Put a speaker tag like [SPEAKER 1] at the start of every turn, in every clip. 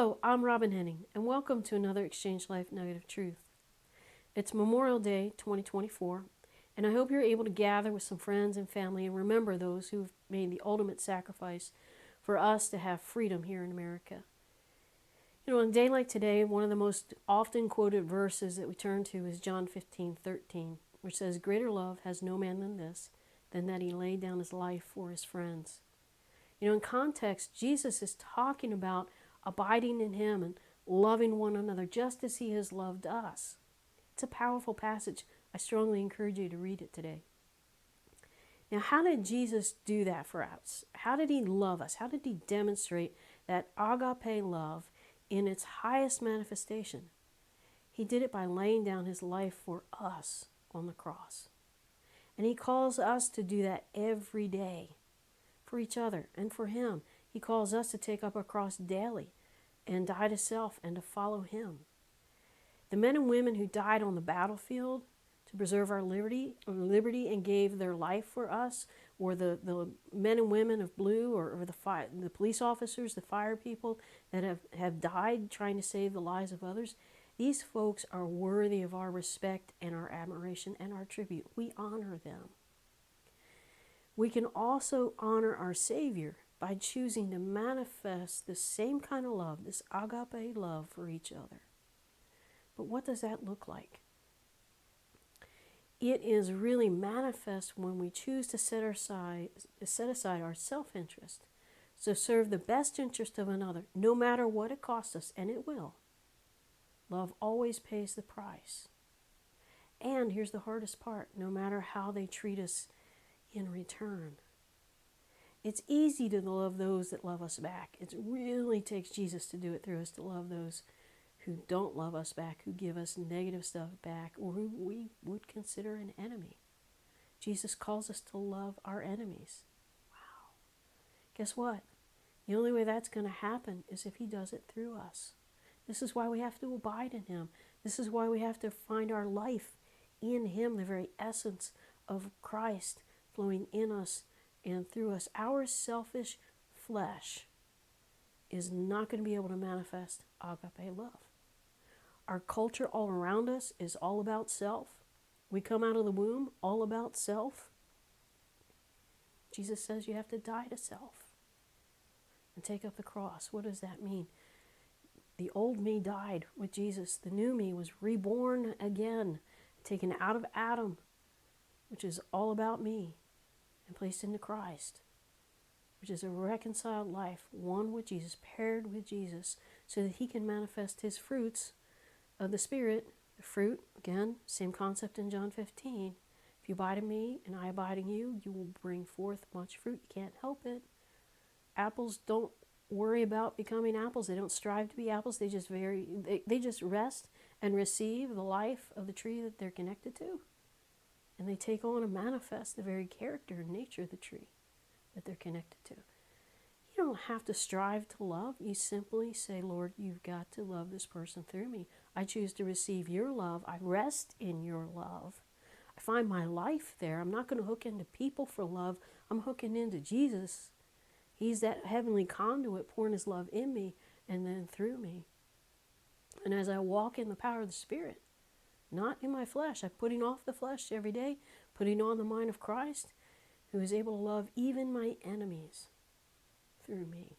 [SPEAKER 1] Hello, I'm Robin Henning, and welcome to another Exchange Life Nugget of Truth. It's Memorial Day 2024, and I hope you're able to gather with some friends and family and remember those who've made the ultimate sacrifice for us to have freedom here in America. You know, on a day like today, one of the most often quoted verses that we turn to is John 15:13, which says, "Greater love has no man than this, than that he laid down his life for his friends." You know, in context, Jesus is talking about abiding in him and loving one another just as he has loved us. It's a powerful passage. I strongly encourage you to read it today. Now, how did Jesus do that for us? How did he love us? How did he demonstrate that agape love in its highest manifestation? He did it by laying down his life for us on the cross. And he calls us to do that every day for each other and for him. He calls us to take up our cross daily and die to self and to follow him. The men and women who died on the battlefield to preserve our liberty and gave their life for us, or the men and women of blue, or the police officers, the fire people that have died trying to save the lives of others, these folks are worthy of our respect and our admiration and our tribute. We honor them. We can also honor our Savior by choosing to manifest the same kind of love, this agape love for each other. But what does that look like? It is really manifest when we choose to set aside our self-interest to serve the best interest of another, no matter what it costs us, and it will. Love always pays the price. And here's the hardest part, no matter how they treat us in return. It's easy to love those that love us back. It really takes Jesus to do it through us, to love those who don't love us back, who give us negative stuff back, or who we would consider an enemy. Jesus calls us to love our enemies. Wow. Guess what? The only way that's going to happen is if he does it through us. This is why we have to abide in him. This is why we have to find our life in him, the very essence of Christ flowing in us and through us. Our selfish flesh is not going to be able to manifest agape love. Our culture all around us is all about self. We come out of the womb all about self. Jesus says you have to die to self and take up the cross. What does that mean? The old me died with Jesus. The new me was reborn again, taken out of Adam, which is all about me, and placed into Christ, which is a reconciled life, one with Jesus, paired with Jesus, so that he can manifest his fruits of the Spirit. The fruit, again, same concept in John 15. If you abide in me and I abide in you, you will bring forth much fruit. You can't help it. Apples don't worry about becoming apples. They don't strive to be apples. They just rest and receive the life of the tree that they're connected to. And they take on and manifest the very character and nature of the tree that they're connected to. You don't have to strive to love. You simply say, Lord, you've got to love this person through me. I choose to receive your love. I rest in your love. I find my life there. I'm not going to hook into people for love. I'm hooking into Jesus. He's that heavenly conduit pouring his love in me and then through me. And as I walk in the power of the Spirit, not in my flesh, I'm putting off the flesh every day, putting on the mind of Christ, who is able to love even my enemies through me.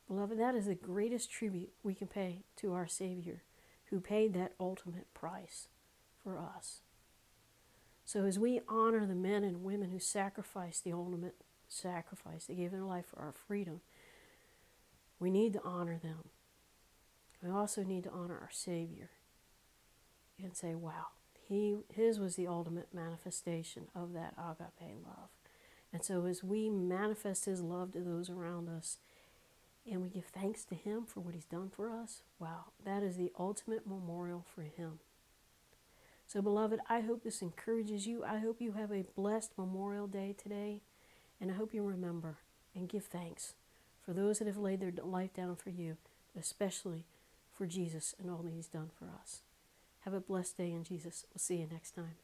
[SPEAKER 1] Beloved, that is the greatest tribute we can pay to our Savior, who paid that ultimate price for us. So as we honor the men and women who sacrificed the ultimate sacrifice, they gave their life for our freedom, we need to honor them. We also need to honor our Savior and say, wow, his was the ultimate manifestation of that agape love. And so as we manifest his love to those around us, and we give thanks to him for what he's done for us, wow, that is the ultimate memorial for him. So beloved, I hope this encourages you. I hope you have a blessed Memorial Day today. And I hope you remember and give thanks for those that have laid their life down for you, especially for Jesus and all that he's done for us. Have a blessed day in Jesus. We'll see you next time.